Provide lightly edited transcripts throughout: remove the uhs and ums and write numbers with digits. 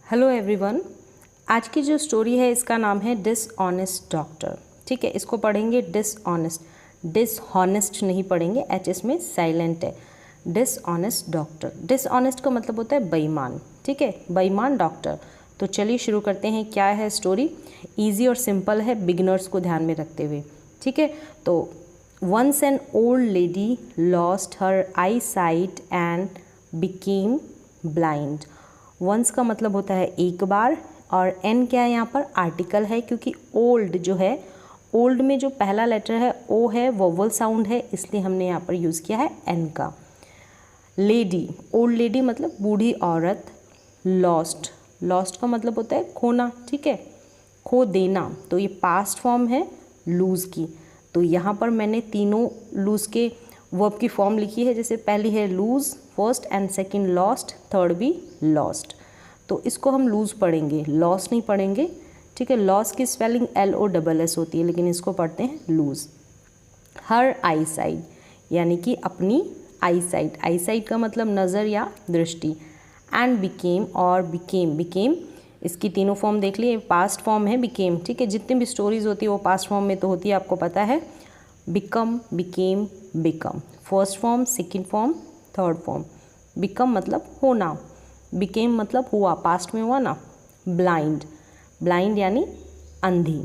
Hello everyone. आज की जो स्टोरी है इसका नाम है डिसऑनेस्ट डॉक्टर। ठीक है, इसको पढ़ेंगे डिसऑनेस्ट, डिसहॉनेस्ट नहीं पढ़ेंगे, एच इसमें साइलेंट है। डिसऑनेस्ट डॉक्टर, डिसऑनेस्ट का मतलब होता है बेईमान। ठीक है, बेईमान डॉक्टर। तो चलिए शुरू करते हैं। क्या है स्टोरी? इजी और सिंपल है, बिगिनर्स को ध्यान में रखते हुए। ठीक है, तो once an old lady lost her eye sight and became blind. Once का मतलब होता है एक बार, और एन क्या है यहाँ पर? आर्टिकल है, क्योंकि ओल्ड जो है, ओल्ड में जो पहला लेटर है ओ है, वोवल साउंड है, इसलिए हमने यहाँ पर यूज़ किया है एन का। लेडी, ओल्ड लेडी मतलब बूढ़ी औरत। लॉस्ट, लॉस्ट का मतलब होता है खोना। ठीक है, खो देना। तो ये पास्ट फॉर्म है लूज़ की। तो यहाँ पर मैंने तीनों लूज़ के वर्ब की फॉर्म लिखी है। जैसे पहली है lose, first and second lost, third भी लॉस्ट। तो इसको हम लूज़ पढ़ेंगे, लॉस नहीं पढ़ेंगे। ठीक है, लॉस की स्पेलिंग LOSS होती है, लेकिन इसको पढ़ते हैं लूज़। हर आई साइड यानी कि अपनी आई साइड, आई साइड का मतलब नज़र या दृष्टि। एंड बिकेम और बिकेम, बिकेम इसकी तीनों फॉर्म देख लिए, पास्ट फॉर्म है बिकेम। ठीक है, जितनी भी स्टोरीज होती है वो पास्ट फॉर्म में तो होती है, आपको पता है। Become, became, become, first form, second form, third form. Become मतलब होना, बिकेम मतलब हुआ, पास्ट में हुआ ना। ब्लाइंड, ब्लाइंड यानी अंधी।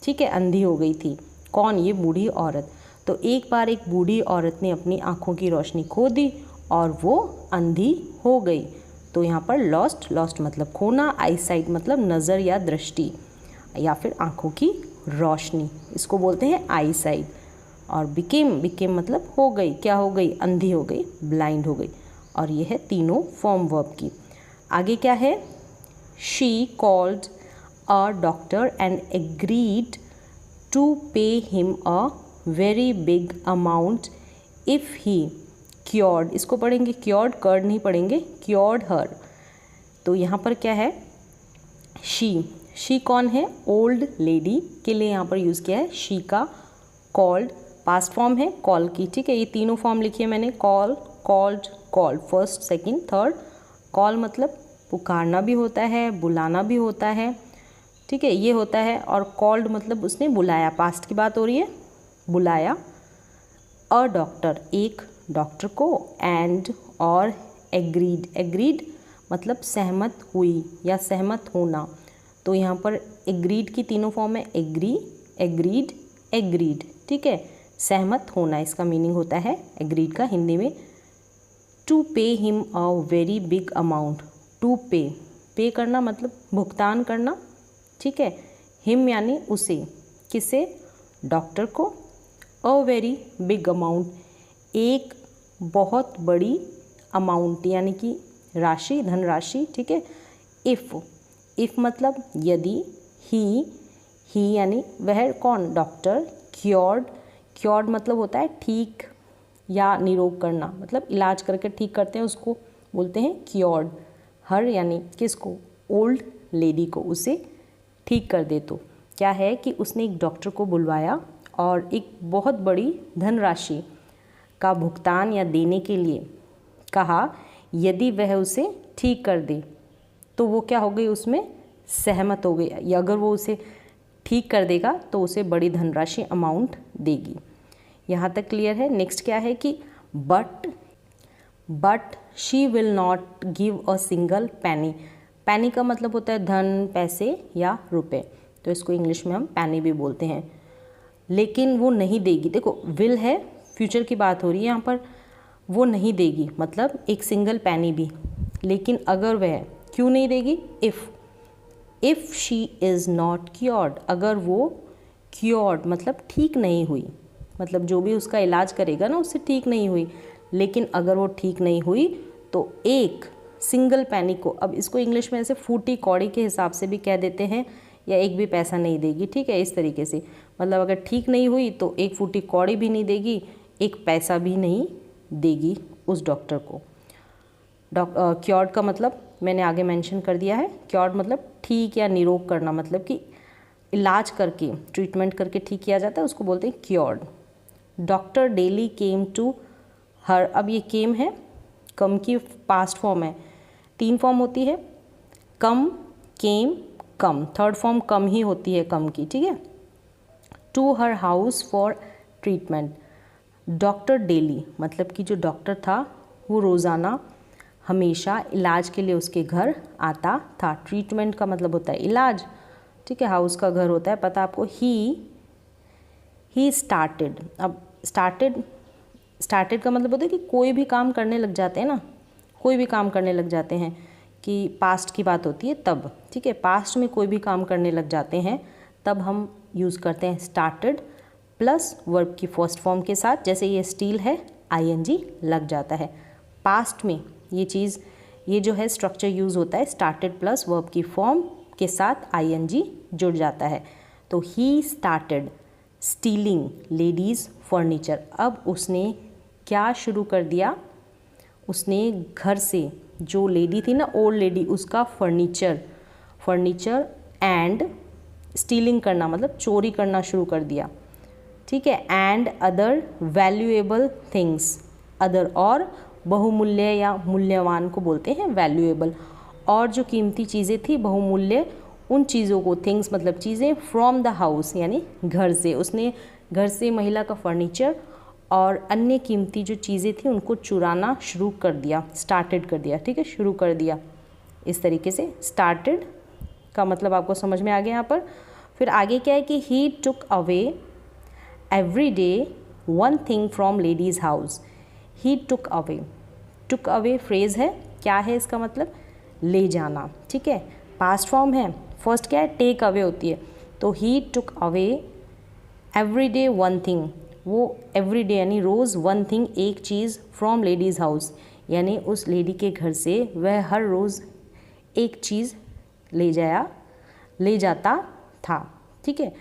ठीक है, अंधी हो गई थी। कौन? ये बूढ़ी औरत। तो एक बार एक बूढ़ी औरत ने अपनी आँखों की रोशनी खो दी और वो अंधी हो गई। तो यहाँ पर लॉस्ट, लॉस्ट मतलब खोना, आई साइट मतलब नज़र या दृष्टि या फिर आँखों की रोशनी, इसको बोलते हैं आई साइट। और बिकेम, बिकेम मतलब हो गई, क्या हो गई? अंधी हो गई, ब्लाइंड हो गई। और ये है तीनों फॉर्म वर्ब की। आगे क्या है? She called a doctor and agreed to pay him a very big amount if he cured, इसको पढ़ेंगे क्योर्ड, कर्ड नहीं पढ़ेंगे, क्योर्ड हर। तो यहाँ पर क्या है? शी कौन है? ओल्ड लेडी के लिए यहाँ पर यूज़ किया है शी का। कॉल्ड पास्ट फॉर्म है कॉल की। ठीक है, ये तीनों फॉर्म लिखी है मैंने, call, called, called, first, second, third. Call मतलब पुकारना भी होता है, बुलाना भी होता है। ठीक है, ये होता है। और कॉल्ड मतलब उसने बुलाया, पास्ट की बात हो रही है, बुलाया। अ डॉक्टर, एक डॉक्टर को। एंड और एग्रीड, एग्रीड मतलब सहमत हुई या सहमत होना। तो यहाँ पर एग्रीड की तीनों फॉर्म है, एग्री, एग्रीड, एग्रीड। ठीक है, सहमत होना इसका मीनिंग होता है एग्रीड का हिंदी में। To pay him a very big amount, to pay, pay करना मतलब भुगतान करना। ठीक है, हिम यानी उसे, किसे? डॉक्टर को। अ वेरी बिग अमाउंट, एक बहुत बड़ी अमाउंट यानी कि राशि, धनराशि। ठीक है, इफ़ मतलब यदि। ही यानी वह, कौन? डॉक्टर। क्योर्ड, क्योर्ड मतलब होता है ठीक या निरोग करना, मतलब इलाज करके ठीक करते हैं, उसको बोलते हैं क्योर्ड। हर यानी किसको? ओल्ड लेडी को, उसे ठीक कर दे। तो क्या है कि उसने एक डॉक्टर को बुलवाया और एक बहुत बड़ी धनराशि का भुगतान या देने के लिए कहा, यदि वह उसे ठीक कर दे। तो वो क्या हो गई? उसमें सहमत हो गई, या अगर वो उसे ठीक कर देगा तो उसे बड़ी धनराशि अमाउंट देगी। यहाँ तक क्लियर है। नेक्स्ट क्या है कि but she will not give a single पैनी। पैनी का मतलब होता है धन, पैसे या रुपए, तो इसको इंग्लिश में हम पैनी भी बोलते हैं। लेकिन वो नहीं देगी। देखो, विल है, फ्यूचर की बात हो रही है यहाँ पर। वो नहीं देगी मतलब एक सिंगल पैनी भी। लेकिन अगर वह, क्यों नहीं देगी? If she is not cured, अगर वो क्योर्ड मतलब ठीक नहीं हुई, मतलब जो भी उसका इलाज करेगा ना उससे ठीक नहीं हुई। लेकिन अगर वो ठीक नहीं हुई तो एक सिंगल पैनी को, अब इसको इंग्लिश में ऐसे फूटी कौड़ी के हिसाब से भी कह देते हैं, या एक भी पैसा नहीं देगी। ठीक है, इस तरीके से मतलब अगर ठीक नहीं हुई तो एक फूटी कौड़ी भी नहीं देगी, एक पैसा भी नहीं देगी उस डॉक्टर को। क्योर्ड का मतलब मैंने आगे मेंशन कर दिया है। क्योर्ड मतलब ठीक या निरोग करना, मतलब कि इलाज करके, ट्रीटमेंट करके ठीक किया जाता है, उसको बोलते हैं cured. Doctor daily came to her, अब ये केम है, कम की पास्ट फॉर्म है। तीन फॉर्म होती है, कम, केम, कम, थर्ड फॉर्म कम ही होती है कम की, ठीक है। To her house for treatment, doctor daily, मतलब कि जो डॉक्टर था वो रोज़ाना हमेशा इलाज के लिए उसके घर आता था। ट्रीटमेंट का मतलब होता है इलाज, ठीक है। हाउस का घर होता है, पता आपको। ही स्टार्टेड, अब स्टार्टेड का मतलब होता है कि कोई भी काम करने लग जाते हैं ना, कोई भी काम करने लग जाते हैं, कि पास्ट की बात होती है तब, ठीक है। पास्ट में कोई भी काम करने लग जाते हैं तब हम यूज़ करते हैं स्टार्टेड प्लस वर्ब की फर्स्ट फॉर्म के साथ। जैसे ये स्टील है, आईएनजी लग जाता है। पास्ट में ये जो है स्ट्रक्चर यूज़ होता है स्टार्टेड प्लस वर्ब की फॉर्म के साथ आईएनजी जुड़ जाता है। तो he started stealing ladies furniture, अब उसने क्या शुरू कर दिया, उसने घर से जो लेडी थी ना, ओल्ड लेडी, उसका फर्नीचर एंड स्टीलिंग करना मतलब चोरी करना शुरू कर दिया, ठीक है। And other valuable things, other और बहुमूल्य या मूल्यवान को बोलते हैं वैल्यूएबल, और जो कीमती चीज़ें थी बहुमूल्य, उन चीज़ों को, थिंग्स मतलब चीज़ें, फ्रॉम द हाउस यानी घर से, उसने घर से महिला का फर्नीचर और अन्य कीमती जो चीज़ें थी उनको चुराना शुरू कर दिया, स्टार्टेड कर दिया, ठीक है, शुरू कर दिया। इस तरीके से स्टार्टेड का मतलब आपको समझ में आ गया यहाँ पर। फिर आगे क्या है कि he took away every day one thing from ladies house. He took away phrase है, क्या है इसका मतलब, ले जाना, ठीक है। पास्ट फॉर्म है, फर्स्ट क्या है, टेक अवे होती है। तो he took away every day one thing, वो एवरी डे यानी रोज़, वन थिंग एक चीज़, फ्रॉम लेडीज़ हाउस यानी उस लेडी के घर से वह हर रोज़ एक चीज़ ले जाता था, ठीक है।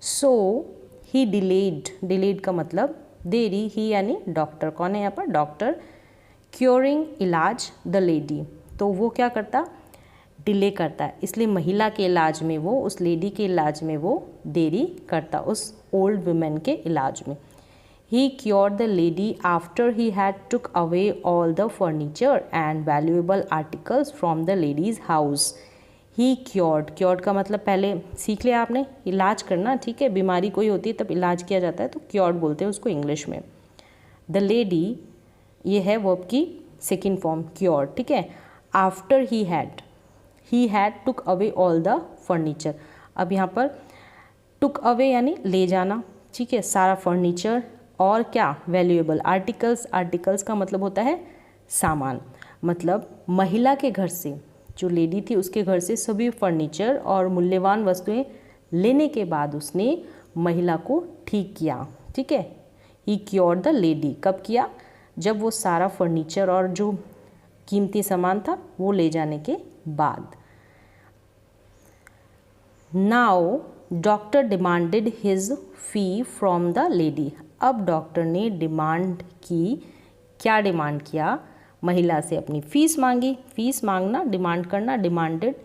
सो ही डिलेड का मतलब देरी, ही यानी डॉक्टर, कौन है यहाँ पर, डॉक्टर। क्योरिंग इलाज द लेडी, तो वो क्या करता, डिले करता है, इसलिए महिला के इलाज में वो, उस लेडी के इलाज में वो देरी करता, उस ओल्ड वुमेन के इलाज में। He cured the lady after he had took away all the furniture and valuable articles from the ladies house. He cured का मतलब पहले सीख लिया आपने, इलाज करना, ठीक है। बीमारी कोई होती है तब इलाज किया जाता है, तो क्योर्ड बोलते हैं उसको इंग्लिश में। द लेडी, ये है वर्ब की सेकेंड फॉर्म क्योर्ड, ठीक है। After he had took away all the furniture, अब यहाँ पर टुक अवे यानी ले जाना, ठीक है, सारा फर्नीचर और क्या, वैल्यूएबल आर्टिकल्स का मतलब होता है सामान, मतलब महिला के घर से, जो लेडी थी उसके घर से सभी फर्नीचर और मूल्यवान वस्तुएं लेने के बाद उसने महिला को ठीक किया, ठीक है। ही क्योर्ड द लेडी, कब किया, जब वो सारा फर्नीचर और जो कीमती सामान था वो ले जाने के बाद। Now doctor demanded his fee from the lady, अब डॉक्टर ने डिमांड की, क्या डिमांड किया, महिला से अपनी फ़ीस मांगी, फ़ीस मांगना, डिमांड करना, demanded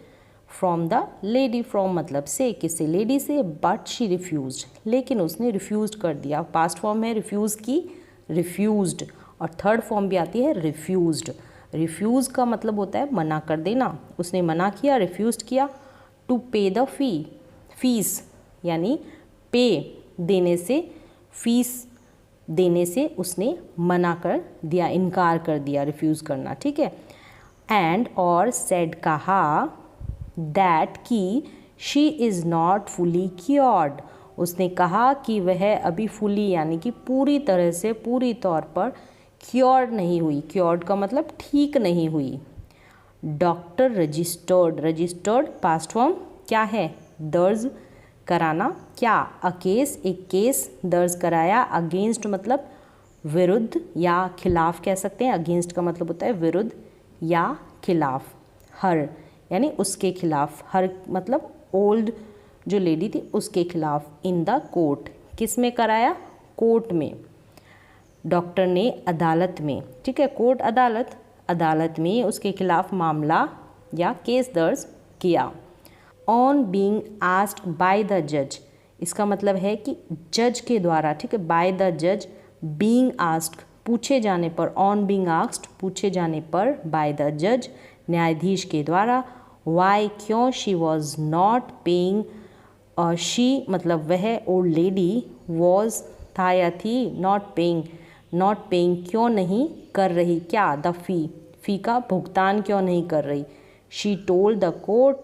from the lady, from मतलब से, किससे, लेडी से। बट शी रिफ्यूज्ड, लेकिन उसने रिफ्यूज़ कर दिया, पास्ट फॉर्म है रिफ्यूज़ की, रिफ्यूज्ड, और थर्ड फॉर्म भी आती है रिफ्यूज्ड। रिफ्यूज़ का मतलब होता है मना कर देना, उसने मना किया, रिफ्यूज़ किया। टू पे द फीस यानी पे देने से, फीस देने से उसने मना कर दिया, इनकार कर दिया, रिफ्यूज़ करना, ठीक है। एंड और सेड कहा, दैट कि she is not fully cured, उसने कहा कि वह अभी फुली यानी कि पूरी तरह से, पूरी तौर पर क्योर्ड नहीं हुई, क्योर्ड का मतलब ठीक नहीं हुई। डॉक्टर रजिस्टर्ड पास्ट फॉर्म क्या है, दर्ज कराना, क्या, अ केस, एक केस दर्ज कराया, अगेंस्ट मतलब विरुद्ध या खिलाफ कह सकते हैं, अगेंस्ट का मतलब होता है विरुद्ध या खिलाफ, हर यानी उसके खिलाफ, हर मतलब ओल्ड जो लेडी थी उसके खिलाफ, इन द कोर्ट, किस में कराया, कोर्ट में, डॉक्टर ने अदालत में, ठीक है, कोर्ट अदालत में उसके खिलाफ मामला या केस दर्ज किया। On being asked by the जज, इसका मतलब है कि जज के द्वारा, ठीक है, बाय द जज, बीइंग आस्क्ड पूछे जाने पर, ऑन बीइंग आस्क्ड पूछे जाने पर, बाय द जज न्यायाधीश के द्वारा, वाई क्यों, she was not paying, she मतलब वह ओल्ड लेडी, वॉज था या थी, नॉट पेइंग क्यों नहीं कर रही, क्या, द फ़ी का भुगतान क्यों नहीं कर रही। शी टोल्ड द कोर्ट,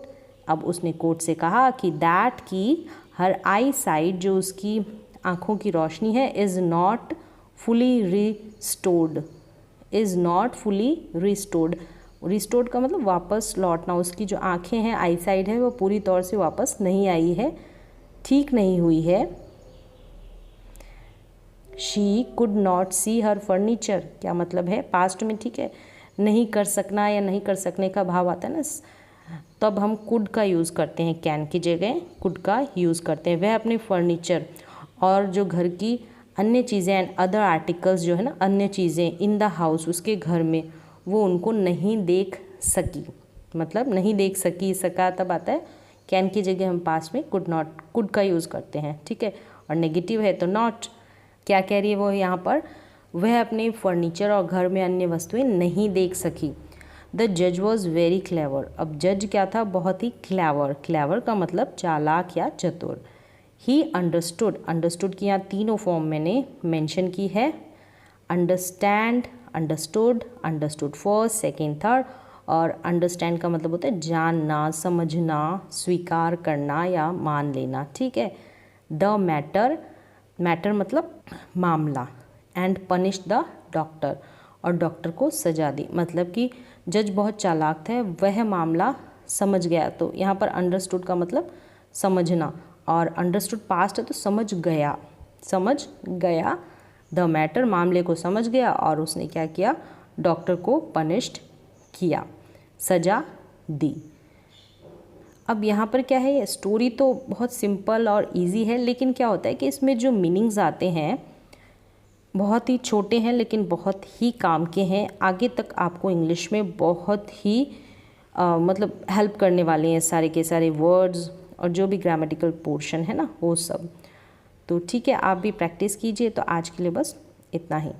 अब उसने कोर्ट से कहा कि दैट की हर आई साइट, जो उसकी आँखों की रोशनी है, is not fully restored. Restored का मतलब वापस लौटना, उसकी जो आँखें हैं, आई साइड है, वो पूरी तौर से वापस नहीं आई है, ठीक नहीं हुई है। She could not see her furniture, क्या मतलब है, पास्ट में, ठीक है, नहीं कर सकना या नहीं कर सकने का भाव आता है ना, तब हम कुड का यूज़ करते हैं, कैन की जगह कुड का यूज़ करते हैं। वह अपने फर्नीचर और जो घर की अन्य चीज़ें एंड अदर आर्टिकल्स जो है ना, अन्य चीज़ें इन द हाउस, उसके घर में, वो उनको नहीं देख सकी, मतलब नहीं देख सका तब आता है कैन की जगह हम पास्ट में कुड का यूज़ करते हैं, ठीक है। और नेगेटिव है तो नॉट, क्या कह रही है वो यहाँ पर, वह अपने फर्नीचर और घर में अन्य वस्तुएं नहीं देख सकी। द जज वॉज वेरी क्लेवर, अब जज क्या था, बहुत ही क्लेवर का मतलब चालाक या चतुर। ही अंडरस्टूड की यहाँ तीनों फॉर्म मैंने मेंशन की है, understand, understood first, second, third. और अंडरस्टैंड का मतलब होता है जानना, समझना, स्वीकार करना या मान लेना, ठीक है। द मैटर मतलब मामला, एंड पनिश द डॉक्टर, और डॉक्टर को सजा दी, मतलब कि जज बहुत चालाक था, वह मामला समझ गया। तो यहाँ पर अंडरस्टूड का मतलब समझना, और अंडरस्टूड पास्ट है तो समझ गया। द मैटर मामले को समझ गया, और उसने क्या किया, डॉक्टर को पनिश्ड किया, सजा दी। अब यहाँ पर क्या है, स्टोरी तो बहुत सिंपल और इजी है, लेकिन क्या होता है कि इसमें जो मीनिंग्स आते हैं बहुत ही छोटे हैं, लेकिन बहुत ही काम के हैं, आगे तक आपको इंग्लिश में बहुत ही मतलब हेल्प करने वाले हैं, सारे के सारे वर्ड्स और जो भी ग्रामेटिकल पोर्शन है ना, वो सब। तो ठीक है, आप भी प्रैक्टिस कीजिए। तो आज के लिए बस इतना ही।